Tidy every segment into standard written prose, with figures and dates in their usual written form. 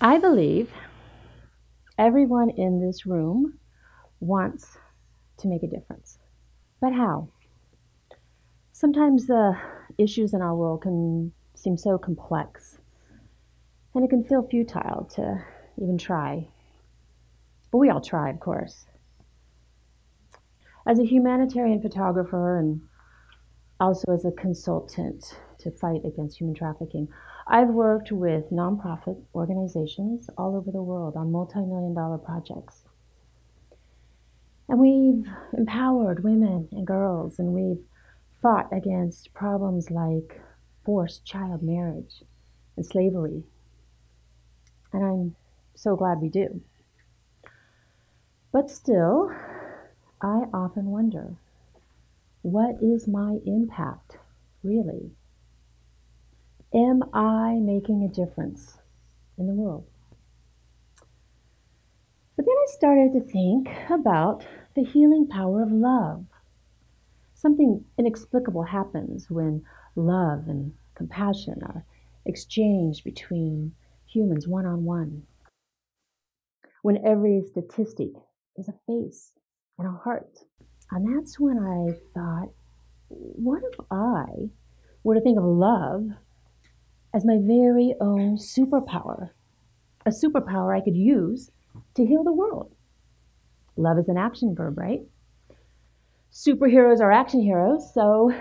I believe everyone in this room wants to make a difference. But how? Sometimes the issues in our world can seem so complex, and it can feel futile to even try. But we all try, of course. As a humanitarian photographer and also as a consultant to fight against human trafficking, I've worked with nonprofit organizations all over the world on multi-million-dollar projects. And we've empowered women and girls, and we've fought against problems like forced child marriage and slavery. And I'm so glad we do. But still, I often wonder, what is my impact, really? Am I making a difference in the world? But then I started to think about the healing power of love. Something inexplicable happens when love and compassion are exchanged between humans one on one. When every statistic is a face and a heart. And that's when I thought, what if I were to think of love as my very own superpower? A superpower I could use to heal the world. Love is an action verb, right? Superheroes are action heroes, so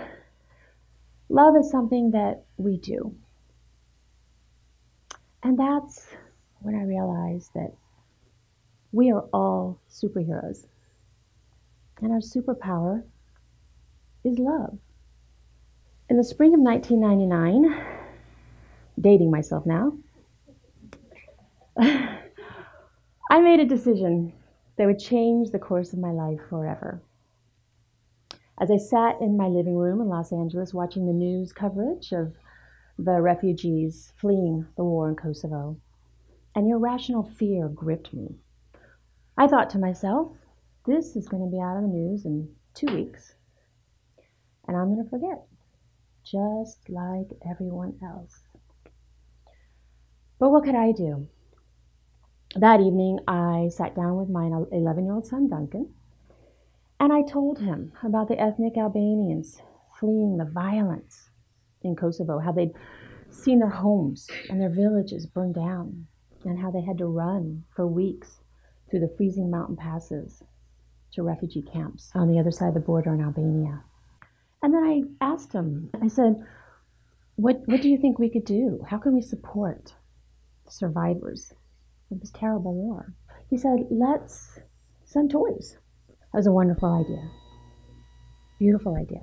love is something that we do. And that's when I realized that we are all superheroes. And our superpower is love. In the spring of 1999, dating myself now, I made a decision that would change the course of my life forever. As I sat in my living room in Los Angeles watching the news coverage of the refugees fleeing the war in Kosovo, an irrational fear gripped me. I thought to myself, this is going to be out of the news in 2 weeks, and I'm going to forget, just like everyone else. But what could I do? That evening, I sat down with my 11-year-old son, Duncan, and I told him about the ethnic Albanians fleeing the violence in Kosovo, how they'd seen their homes and their villages burned down, and how they had to run for weeks through the freezing mountain passes to refugee camps on the other side of the border in Albania. And then I asked him, I said, what do you think we could do? How can we support survivors of this terrible war? He said, let's send toys. That was a wonderful idea. Beautiful idea.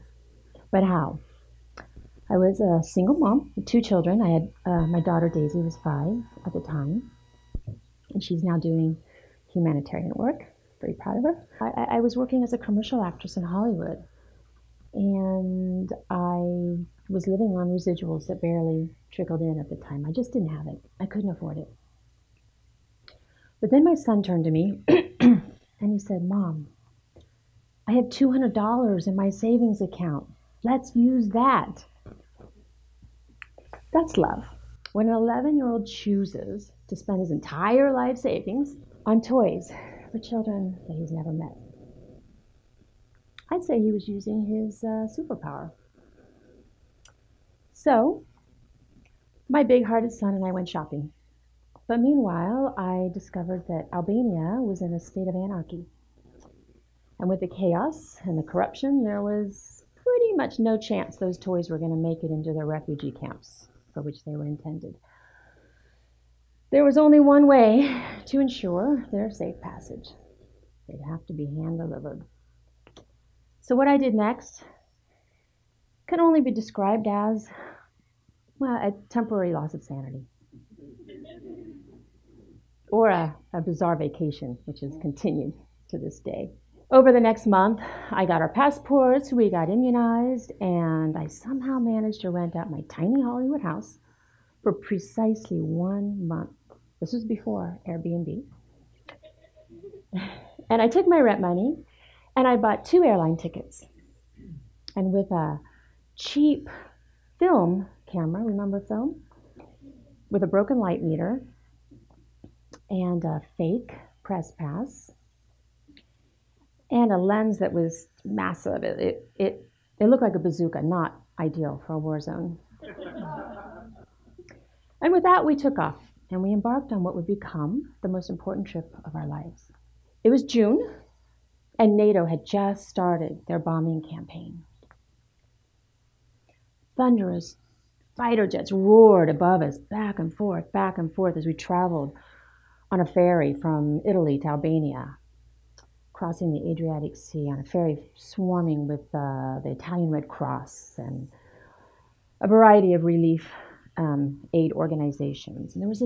But how? I was a single mom with 2 children. I had my daughter Daisy was 5 at the time, and she's now doing humanitarian work. Very proud of her. I was working as a commercial actress in Hollywood, and I was living on residuals that barely trickled in at the time. I just didn't have it. I couldn't afford it. But then my son turned to me and he said, Mom, I have $200 in my savings account. Let's use that. That's love. When an 11-year-old chooses to spend his entire life savings on toys for children that he's never met, I'd say he was using his superpower. So, my big-hearted son and I went shopping. But meanwhile, I discovered that Albania was in a state of anarchy. And with the chaos and the corruption, there was pretty much no chance those toys were going to make it into the refugee camps for which they were intended. There was only one way to ensure their safe passage. They'd have to be hand-delivered. So what I did next can only be described as, well, a temporary loss of sanity. Or a bizarre vacation, which has continued to this day. Over the next month, I got our passports, we got immunized, and I somehow managed to rent out my tiny Hollywood house for precisely 1 month. This was before Airbnb. And I took my rent money and I bought 2 airline tickets. And with a cheap film camera, remember film? With a broken light meter, and a fake press pass, and a lens that was massive. It looked like a bazooka, not ideal for a war zone. And with that, we took off, and we embarked on what would become the most important trip of our lives. It was June, and NATO had just started their bombing campaign. Thunderous fighter jets roared above us, back and forth, as we traveled on a ferry from Italy to Albania, crossing the Adriatic Sea on a ferry swarming with the Italian Red Cross and a variety of relief aid organizations. And there was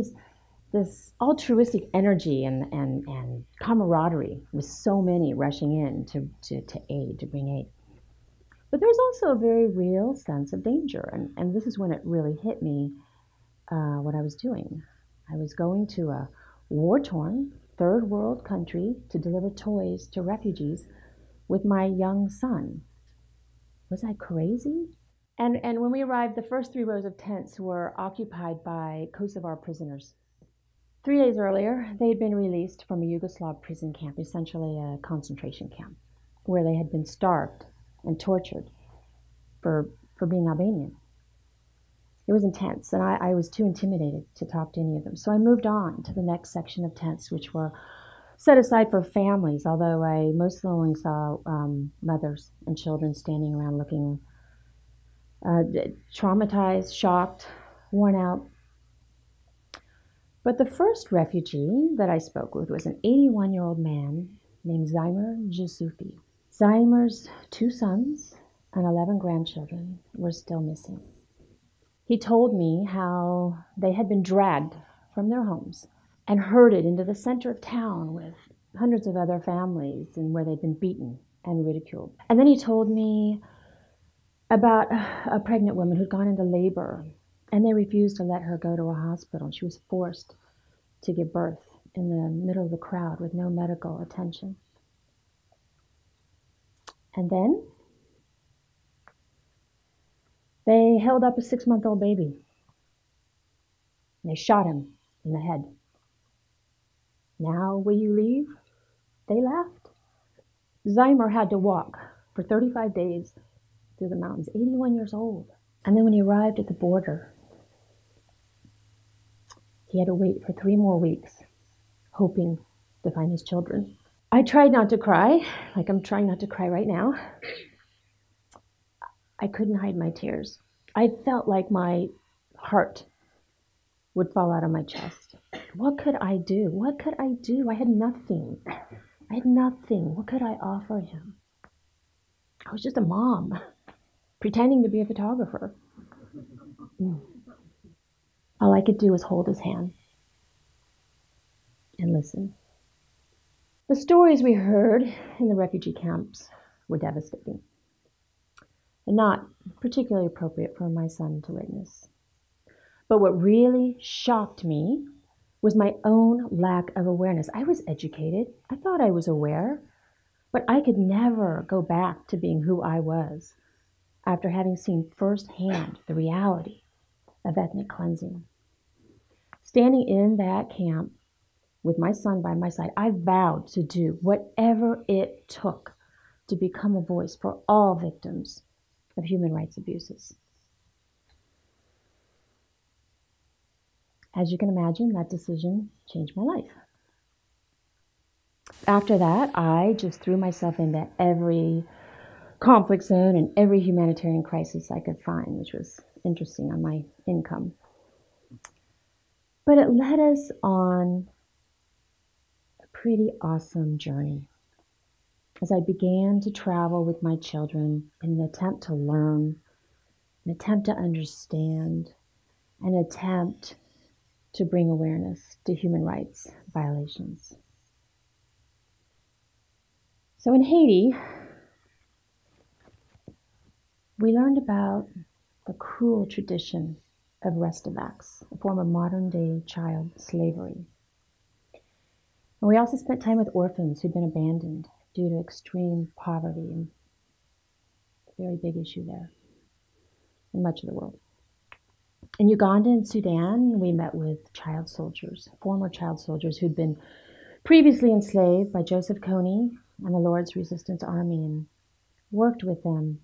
this altruistic energy and camaraderie with so many rushing in to bring aid. But there was also a very real sense of danger, and this is when it really hit me what I was doing. I was going to a war-torn third world country to deliver toys to refugees with my young son. Was I crazy? And when we arrived, the first 3 rows of tents were occupied by Kosovo prisoners. 3 days earlier, they had been released from a Yugoslav prison camp, essentially a concentration camp, where they had been starved and tortured for being Albanian. It was intense, and I was too intimidated to talk to any of them. So I moved on to the next section of tents, which were set aside for families, although I mostly only saw mothers and children standing around looking traumatized, shocked, worn out. But the first refugee that I spoke with was an 81-year-old man named Zaimer Jusufi. Zaimer's 2 sons and 11 grandchildren were still missing. He told me how they had been dragged from their homes and herded into the center of town with hundreds of other families, and where they'd been beaten and ridiculed. And then he told me about a pregnant woman who'd gone into labor, and they refused to let her go to a hospital. She was forced to give birth in the middle of the crowd with no medical attention. And then they held up a 6-month-old baby. And they shot him in the head. Now will you leave? They laughed. Zaimer had to walk for 35 days through the mountains, 81 years old. And then when he arrived at the border, he had to wait for 3 more weeks, hoping to find his children. I tried not to cry, like I'm trying not to cry right now. I couldn't hide my tears. I felt like my heart would fall out of my chest. What could I do? What could I do? I had nothing. What could I offer him? I was just a mom, pretending to be a photographer. All I could do was hold his hand and listen. The stories we heard in the refugee camps were devastating and not particularly appropriate for my son to witness. But what really shocked me was my own lack of awareness. I was educated. I thought I was aware, but I could never go back to being who I was after having seen firsthand the reality of ethnic cleansing. Standing in that camp with my son by my side, I vowed to do whatever it took to become a voice for all victims of human rights abuses. As you can imagine, that decision changed my life. After that, I just threw myself into every conflict zone and every humanitarian crisis I could find, which was interesting on my income. But it led us on a pretty awesome journey as I began to travel with my children in an attempt to learn, an attempt to understand, an attempt to bring awareness to human rights violations. So in Haiti, we learned about the cruel tradition of restaveks, a form of modern-day child slavery. And we also spent time with orphans who'd been abandoned due to extreme poverty, and a very big issue there in much of the world. In Uganda and Sudan, we met with child soldiers, former child soldiers who'd been previously enslaved by Joseph Kony and the Lord's Resistance Army, and worked with them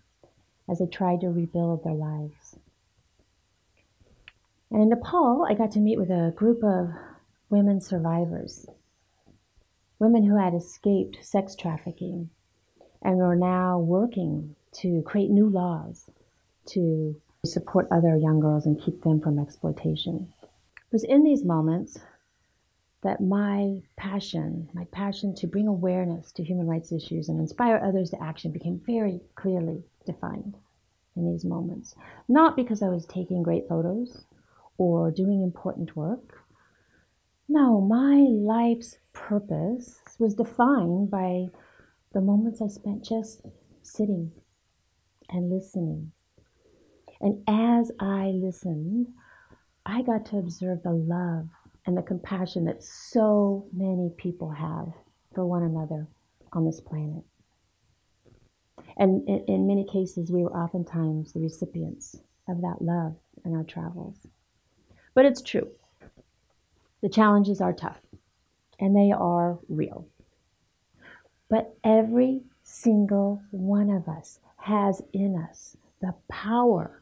as they tried to rebuild their lives. And in Nepal, I got to meet with a group of women survivors, women who had escaped sex trafficking and are now working to create new laws to support other young girls and keep them from exploitation. It was in these moments that my passion to bring awareness to human rights issues and inspire others to action became very clearly defined in these moments. Not because I was taking great photos or doing important work. No, my life's purpose was defined by the moments I spent just sitting and listening. And as I listened, I got to observe the love and the compassion that so many people have for one another on this planet. And in many cases, we were oftentimes the recipients of that love in our travels. But it's true. The challenges are tough, and they are real. But every single one of us has in us the power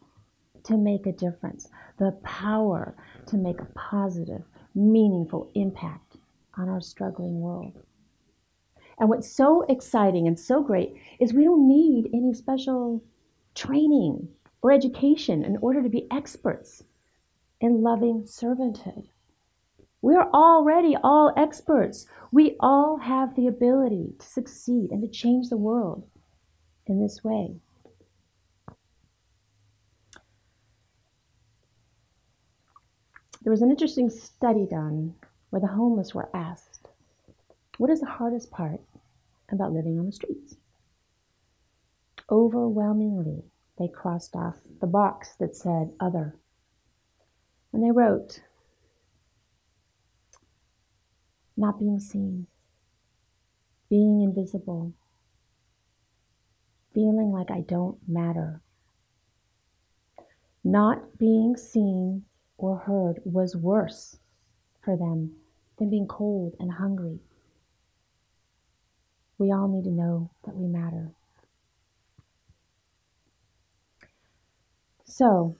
to make a difference, the power to make a positive, meaningful impact on our struggling world. And what's so exciting and so great is we don't need any special training or education in order to be experts in loving servanthood. We're already all experts. We all have the ability to succeed and to change the world in this way. There was an interesting study done where the homeless were asked, what is the hardest part about living on the streets? Overwhelmingly, they crossed off the box that said other. And they wrote, not being seen, being invisible, feeling like I don't matter. Not being seen or heard was worse for them than being cold and hungry. We all need to know that we matter. So,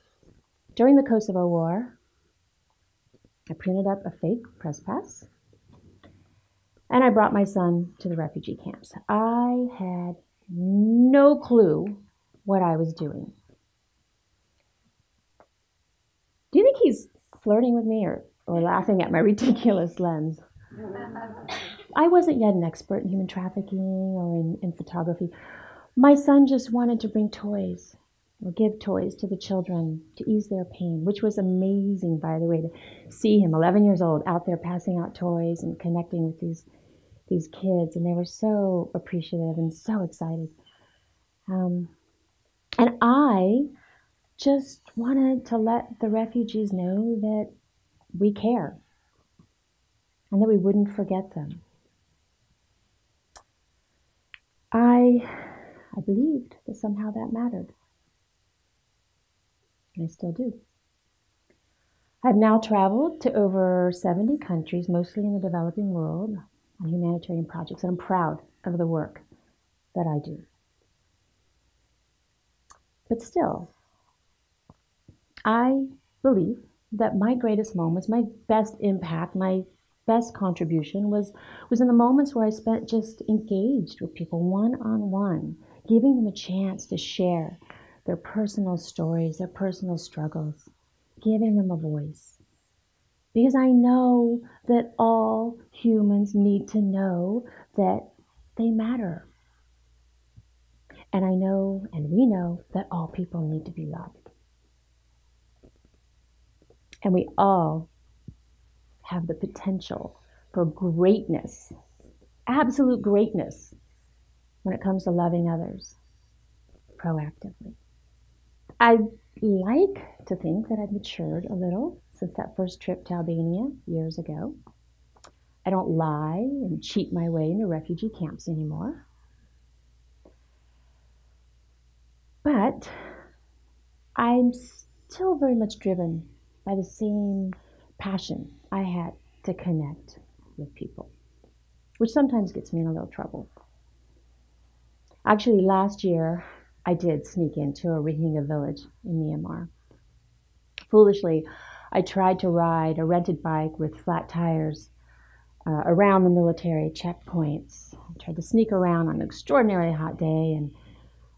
during the Kosovo War, I printed up a fake press pass and I brought my son to the refugee camps. I had no clue what I was doing. Do you think he's flirting with me or laughing at my ridiculous lens? I wasn't yet an expert in human trafficking or in photography. My son just wanted to bring toys or give toys to the children to ease their pain, which was amazing, by the way, to see him, 11 years old, out there passing out toys and connecting with these kids. And they were so appreciative and so excited. And I just wanted to let the refugees know that we care and that we wouldn't forget them. I believed that somehow that mattered. And I still do. I've now traveled to over 70 countries, mostly in the developing world, on humanitarian projects, and I'm proud of the work that I do. But still, I believe that my greatest moments, my best impact, my best contribution was in the moments where I spent just engaged with people one-on-one, giving them a chance to share their personal stories, their personal struggles, giving them a voice. Because I know that all humans need to know that they matter. And I know, and we know, that all people need to be loved. And we all have the potential for greatness, absolute greatness, when it comes to loving others proactively. I like to think that I've matured a little since that first trip to Albania years ago. I don't lie and cheat my way into refugee camps anymore. But I'm still very much driven by the same passion I had to connect with people, which sometimes gets me in a little trouble. Actually, last year, I did sneak into a Rohingya village in Myanmar. Foolishly, I tried to ride a rented bike with flat tires around the military checkpoints. I tried to sneak around on an extraordinarily hot day, and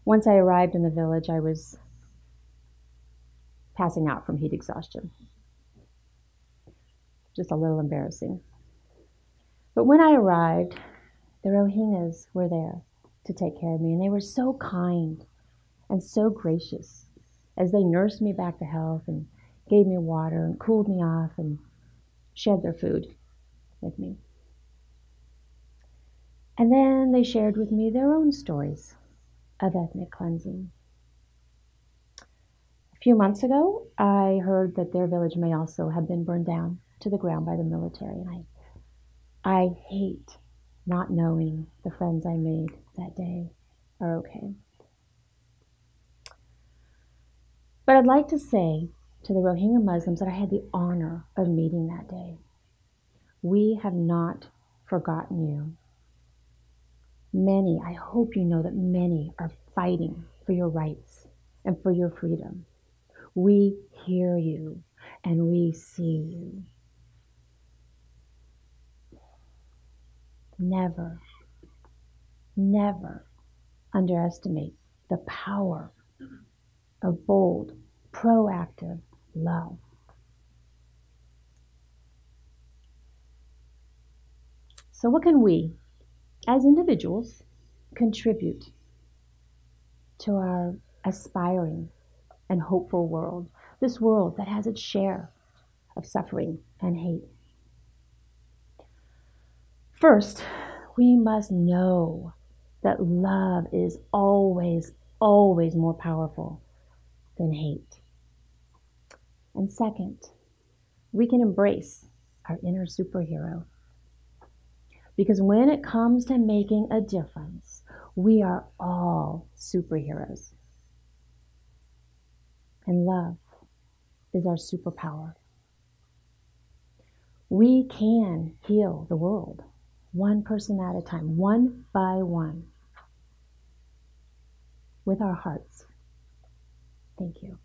once I arrived in the village, I was passing out from heat exhaustion. Just a little embarrassing. But when I arrived, the Rohingyas were there to take care of me, and they were so kind and so gracious as they nursed me back to health and gave me water and cooled me off and shared their food with me. And then they shared with me their own stories of ethnic cleansing. A few months ago, I heard that their village may also have been burned down to the ground by the military, and I hate not knowing the friends I made that day are okay. But I'd like to say to the Rohingya Muslims that I had the honor of meeting that day. We have not forgotten you. Many, I hope you know that many are fighting for your rights and for your freedom. We hear you and we see you. Never, never underestimate the power of bold, proactive love. So what can we, as individuals, contribute to our aspiring and hopeful world, this world that has its share of suffering and hate? First, we must know that love is always, always more powerful than hate. And second, we can embrace our inner superhero. Because when it comes to making a difference, we are all superheroes. And love is our superpower. We can heal the world, one person at a time, one by one, with our hearts. Thank you.